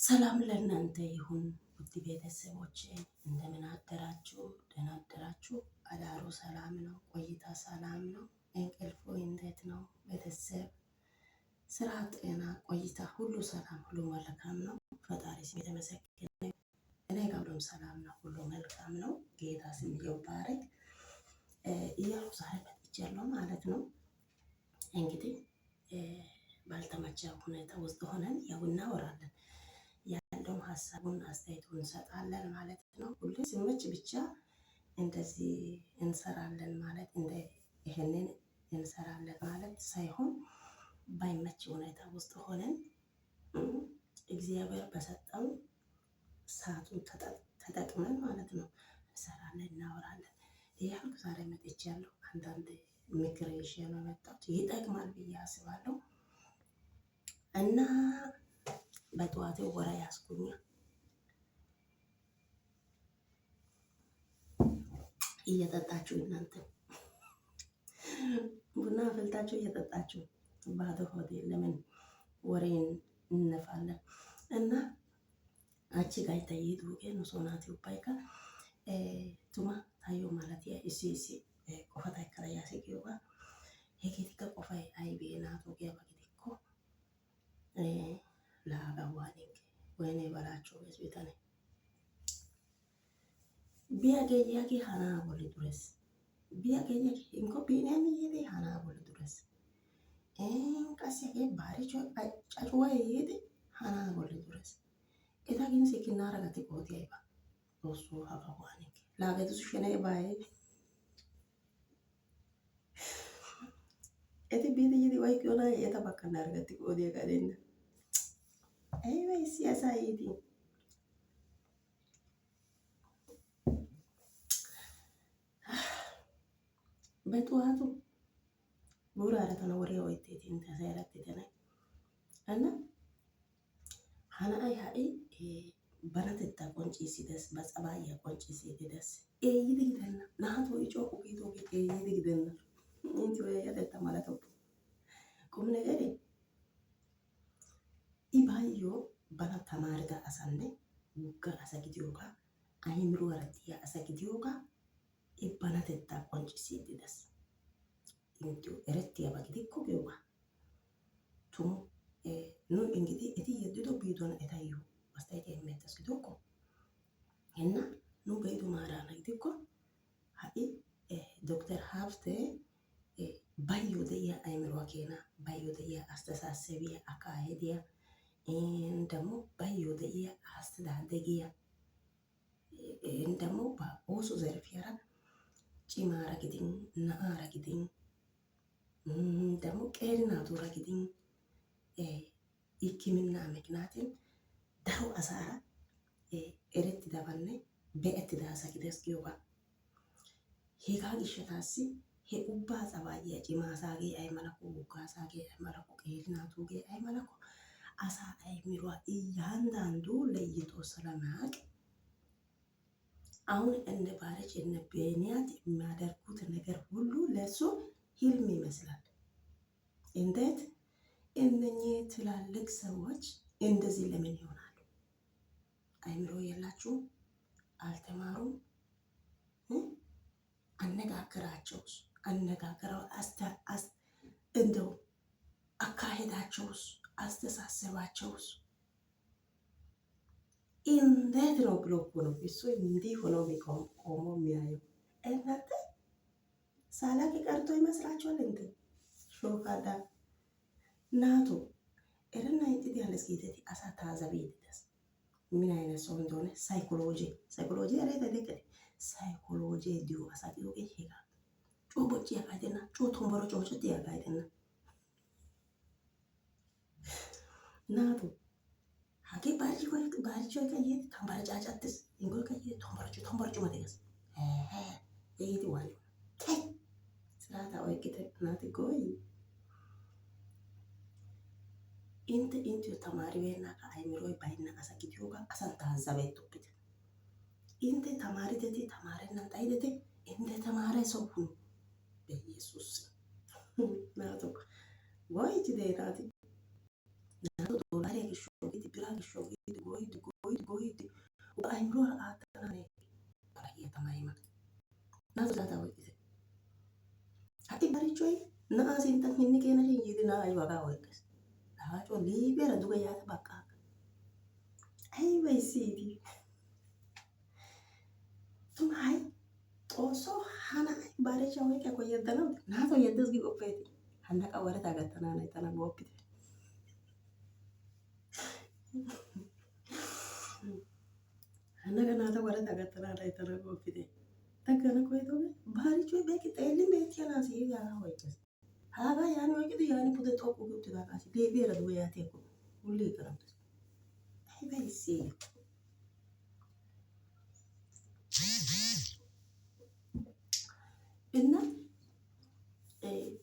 ሰላም ለእናንተ ይሁን ውድ ቤተሰቦቼ፣ እንደምን አደራችሁ? ደህና አደራችሁ? አዳሩ ሰላም ነው? ቆይታ ሰላም ነው? እንቅልፉ እንዴት ነው? ቤተሰብ፣ ስራ፣ ጤና፣ ቆይታ ሁሉ ሰላም፣ ሁሉ መልካም ነው። ፈጣሪ ስም የተመሰገነ። እኔ ጋር ሁሉም ሰላም ነው፣ ሁሉ መልካም ነው። ጌታ ስም ይባረክ እያልኩ ዛሬ መጥቻለሁ ማለት ነው። እንግዲህ ባልተመቸ ሁኔታ ውስጥ ሆነን ያው እናወራለን ያለውን ሀሳቡን አስተያየቱን እንሰጣለን ማለት ነው። ሁሌ ሲመች ብቻ እንደዚህ እንሰራለን ማለት ይሄንን እንሰራለን ማለት ሳይሆን ባይመች ሁኔታ ውስጥ ሆነን እግዚአብሔር በሰጠው ሰዓቱን ተጠቅመን ማለት ነው እንሰራለን፣ እናወራለን እያልኩ ዛሬ መጥቻለሁ። አንዳንድ ምክር ይዤ ነው የመጣሁት፣ ይጠቅማል ብዬ አስባለሁ እና በጠዋቴ ወራ ያስኩኛ እየጠጣችሁ እናንተ ቡና አፈልታችሁ እየጠጣችሁ ባዶ ሆዴ ለምን ወሬን እንነፋለን? እና አቺ ጋር ታይዱ ነው ሶናቲ ኡባይካ ቱማ ታዮ ማለት ያ እሲ ቆፋታ ከራያ ሲገባ ሄጌቲካ ቆፋይ አይቤና ቶቂያ ባጊቲኮ ላጋዋኒ ወይኔ በላቸው በስቤታኔ ቢያገያጊ ሃና ቦሊ ዱረስ ቢያገያጊ እንኮ ቢኒያም ይሄ ሃና ቦሊ ዱረስ ቀሲያጌ ባሪቾ ጫጭዋ ይሄ ሃና ቦሊ ዱረስ ኤታ ግን ሲኪናራ ገቲ ቆቲ አይባ ኦሱ ሀጋዋኒ ላገቱስ ሸነ ባይ ኤቲ ቢዲ ይዲ ወይ ኮና ኤታ ባከናራ ገቲ ቆዲ ጋደና አይወይ ሲያሳይቲ በጠዋቱ ቡራ አረተና ወሬ ወይቴት እንተሰራት ተና እና ሃናይ ሃይ በረተታ ቆንጪ ሲደስ በጸባያ ቆንጪ ሲደስ ይድግደና ናቶ ይጮቁ ይቶቂ ይድግደና እንት ወይ ያደታ ማለት ነው ቁም ነገር ኢባዮ በራ ተማርጋ አሳነ ውጋ አሰግዲዮጋ አይምሮ ወረዲያ አሰግዲዮጋ ኢባናተታ ቆንጪ ሲደስ እንቱ እረቲ ያባግዲኮ ቢዮጋ ቱ ኑ እንግዲህ እቲ የድዶ ቢዶና እታዩ አስተያየት የሚያስገድኮ እና ኑ በይዱ ማራና ግዲኮ ሃይ ዶክተር ሀብቴ ባዮ ደያ አይምሮ ኬና ባዮ ደያ አስተሳሰቢያ አካሄዲያ እንደሞ ባዮ ደያ አስተዳደጊያ እንደሞ በኦሱ ዘርፍ ያራ ጭማራ ግድን ናአራ ግድን ደግሞ ቄርናቱ ረግድን ሕክምና ምክንያትን ዳሩ አሳራ ኤረት ዳባነ በእት ዳሳ ግደስ ጊዮባ ሄጋ ግሸታሲ ሄ ኡባ ጸባየ ጭማሳጌ አይመለኩ ውጋሳጌ አይመለኩ ቄርናቱጌ አይመለኩ አሳ አይሚሯ እያንዳንዱ ለይቶ ስለማያውቅ አሁን እንደ ባረች እነ ቤንያት የሚያደርጉት ነገር ሁሉ ለሱ ህልም ይመስላል። እንዴት እነኚህ ትላልቅ ሰዎች እንደዚህ ለምን ይሆናሉ? አይምሮ የላችሁም? አልተማሩም? አነጋገራቸውስ አነጋገረው እንደው አካሄዳቸውስ አስተሳሰባቸውስ እንዴት ነው ብሎ እኮ ነው እሱ እንዲህ ሆኖ ቆሞ የሚያየው። እናንተ ሳላቂ ቀርቶ ይመስላችኋል እንዴ? ሾካዳ ናቶ ኤረና እንግዲህ ያለስ ጌተቲ አሳ ታዘቢ ይደስ ምን አይነት ሰው እንደሆነ ሳይኮሎጂ አሬ ተደከ ሳይኮሎጂ ዲዩ አሳ ዲዩ ይሄጋ ጮቦጭ ያጋደና ጮቶምበሮ ጮጮት ያጋደና ናቶ ሀጌ ባሪቾ ከየ ተምበረጫጫትስ እንጎ ከየ ቶምበርጩ ማተገስ ይሄ ዋል ስራታ ወይቂተ ናት ጎይ ኢንቱ ተማሪ ቤና ከአይምሮ ባይና አሰግዲዮጋ አሰንታ ዘበይቶብት ኢንተ ተማሪ ደቲ ተማሪና ጣይደቲ እንደ ተማረ ሰው ሁኑ በኢየሱስ ናቶ ወይ ጅዴራቲ ናቶ ዶላር ያግሾ ቢራ ግሾ ወይ አይምሮ አጠናኔ ባየተማይማ ናዛታ ወይስ አቂ ባሪቾይ ናአሲንተን ሂኒ ኬነሽ ይዲና አይዋጋ ወይስ አዋጮ ሊቤራ ዱገ ያተ በቃ አይ ወይሲዲ ቱማይ ጦሶ ሃና ባሪቻ ወይ ከቆየደና ናቶ የደዝጊ ኦፔቲ handaqa warata agattanaa naytana gooppite handaqa naata warata agattanaa naytana gooppite taggana koytobe baarichoy beeki xeellin beettiyanaasi gaara hoyches haagaa yaani oyqidi yaani pude xoqqu gi uttidaagaasi deebiyaara duge yaatiyaakko mulli garamtes ayba issi inna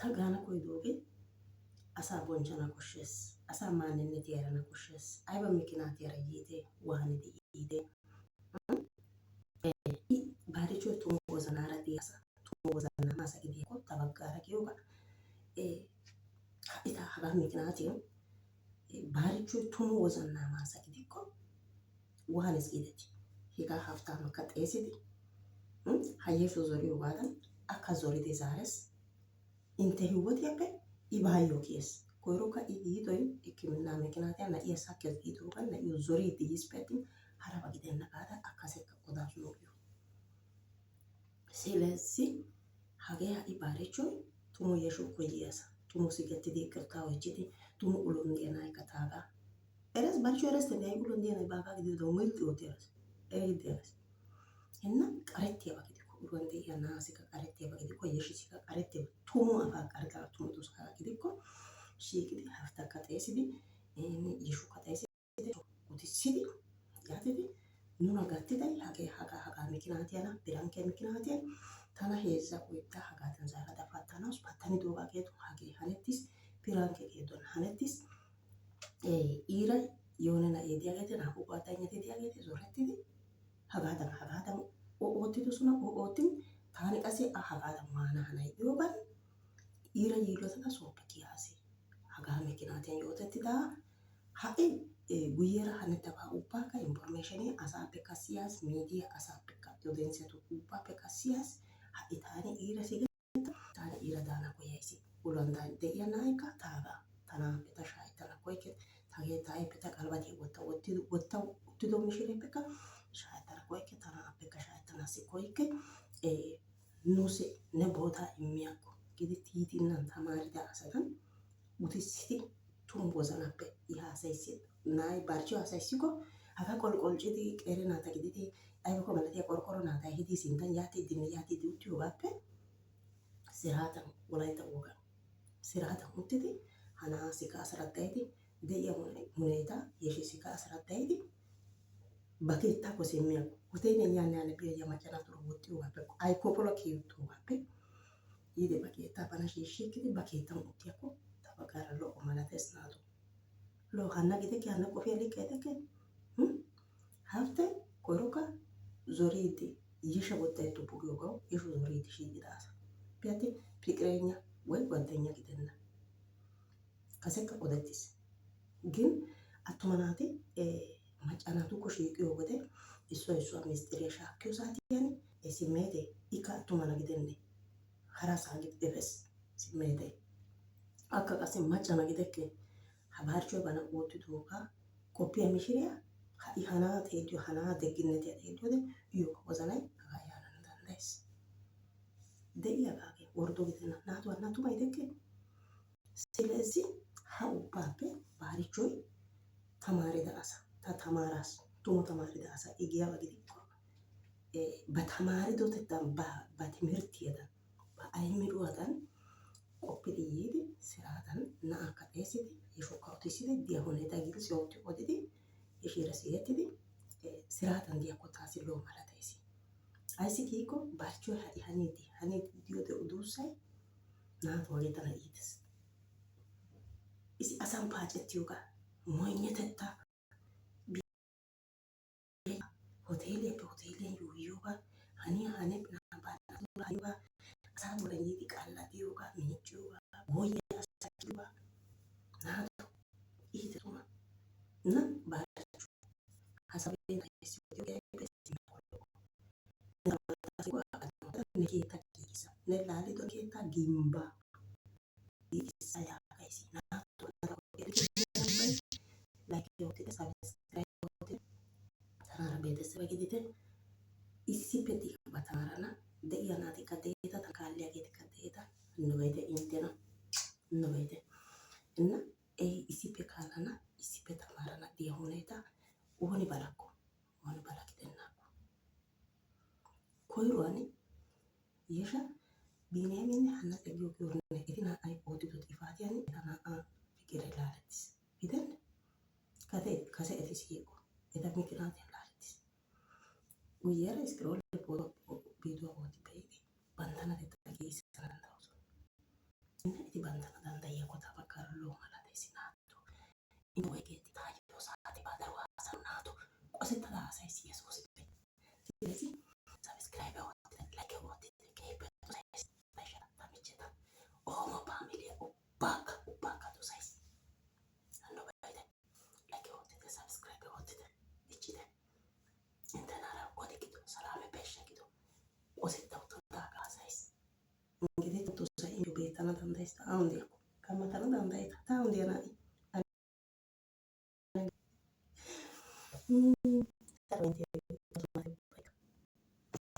tagaana koydooge asaa bonchchana koshshees asaa maaninnetiya erana koshshees ayba mikinaatiyara yiite waanidi yiite baarichoy tumu wozanaara diya asa tumu wozanaama asa gidiyakko ta baggaara giyoga ha'i ta hagaa mikinaatiyan baarichoy tumu wozanaama asa gidikko waanes giideti hegaa haftaamakka xeesidi hayyeesho zoriyogaadan akka zoridi zaares inte hiywotiyappe i baayyo kiyees koyrokka i yiidoy hikkiminaa mikinaatiya na'iya sakkes giidoogan na'iyo zoriiddi yisippe attin haraba gidenna gaada akkasekka odaas nuuyyo ስለዚህ hagee ha'i baarichoy tumu yesho koyyiya asa tumu sigettidi iqirtaa oychchidi tumu ulon diya na'aykka taagaa eres baarichoy eresttenne ha'i ulon diya na'ay baagaa gidiyoodau milxxi ootti eres eridi eres hinna qarettiyaba gidikko uluwan de'iya na'aasikka qarettiyaba gidikko yeshisikka qarettiyaba tumu afaa qarqara tumu doskaa gidikko shiiqidi haftakka xeesidi yeshukka xeesidi utissidi yaatidi nuna gattiday hagee hagaa mikinaatiyana biranke mikinaatiyan tana heezza oydda hagaadan zaarada pattanawus pattanidoogaa geedon hagee hanettis biranke geedon hanettis iira yoone na'ee diyageeti naa"u ጓደኛeti diyageeti zorettidi hagaadan o oottidosona o oottin taani qassi a hagaadan maana hanay giyogan iira yiillotada sooppe kiyaasi hagaa mikinaatiyan yootettidaa ha'i guyyeera hanettabaa ubbaakka inpormeeshinee asaappekka siyaas miidiya asaappekka yodensetu ubbaappekka siyaas ha'i taani iira sigetta taani iira daana koyyaysi uluwan de'iya na'aykka taagaa tanaappe ta shaahettana koyke tagee taayeppe ta qalbatiya wotta uttido mishireeppekka shaahettana koyke tanaappekka shaahettanaassi koyke nuusi ne bootaa immiyakko gidi tiitinnan tamaarida asatan utissidi tumu wozanappe i haasayissi na'ay baarichoy haasayissikko hagaa qolqolccidi qeeri naata gididi aybakko malatiya qorqqoro naata ehidi sinttan yaatiiddinne yaatiiddi uttiyoogaappe siraatan wolaytta wogan siraatan uttidi ha na'aassikka asiraddayidi de'iya huneetaa yeshisikka asiraddayidi ba keettaakko simmiyakko hoteeliyan yaanne haanne biya macca naatuura woxxiyoogaappe aykko polo kiyottoogappe yiide ba keettaa bana shiishshiikkidi ba keettan uttiyakko ta baggaara lo'o malatees naatu lo'o hanna gidekke hanna qofiya likke etekke hafte koyrokka zoriiddi yisha woxxayettopo giyoogawu yesho zoriiddi shiiqida asa pi attin fiqireenya ወይ ጓደኛ gidenna kasekka odettis gin attuma naati macca naatukko shiiqiyo wode issoy issuwa misxiriya shaakkiyo saatiyan simmeetee ikka attuma na gidenne harasaa gidi efes simmeetee akka qassi macca na gidekke ha baarichoy bana oottidoogaa qoppiya mishiriya ha'i hanaa xeelliyo hanaa degginnetiya xeelliyode iyyokka wozanay hagaa yaanana danddayees de'iyagaagee worddo gidenna naatu hanna tumay dekke ስለዚህ ha ubbaappe baarichoy tamaarida asa ta tamaaraas tumu tamaarida asa i giyaba gidikko ba tamaaridotettan ba timirttiyadan ba aymiruwadan qoppidi yiidi siraatan na'aakka xeesidi yeshokka utissidi diya huneetaa giigisi ootti odidi yeshiira sigettidi siraatan diyakko taasi lo'o malatees ayssi giikko baarichoy ha'i haniiddi diyode uduussay naatu hagee tana iitees isi asan paacettiyogaa moynyetettaa hoteeliyappe hoteeliyan yuuyyiyogaa haniya haniyogaa asaa bollan yiidi qalladiyoogaa miicciyogaa gooyyiya asaa giyogaa naatu iite tuma na baaricho hasabeen keetta giigisa. Nell'ali due keetta gimba. Giigisa yaa kaisi. Naatto like yootite subscribe yootite tanara beetesebe gidite issi peti batanarana de'iya naatikka deeta tan kaalliyageetikka deeta hanno beete intena hanno beete እና issippe kaallana issippe tamaarana diya huneeta woni balakko gidennaakko koyruwan yesha biiniyaaminne hannate giyo giyorne eti naa''ay oottido xifaatiyan eta naa''aa fikire laalettis gidenne kase eti siiqo eta mikinaatiyan laalettis guyyeera iskiroolle biiduwa ooti be'idi banttanatetta giigissana danddayoosona. Inne eti banttana danddayiyaakko ta baggaara lo''o malatees naatto. Inne woygeetti taayyo saate baadaro haasayyo naatto qosettada haasayissi yesuusippe. ስለዚህ ሰብስክራይብ ootite like ootite keehippe dosays ta ishata ta michcheta oomo faamiliya ubbaakka dosays. Hanno be'ite like ootite subscribe ootite diccite intenara godi gido salaame peeshsha gido qosetta uttidaagaa haasayis. Inggidi tutto sai io beettana dandayees ta'a hundiyaakko gammatana dandayeeta ta'a hundiya naa'i. Saramente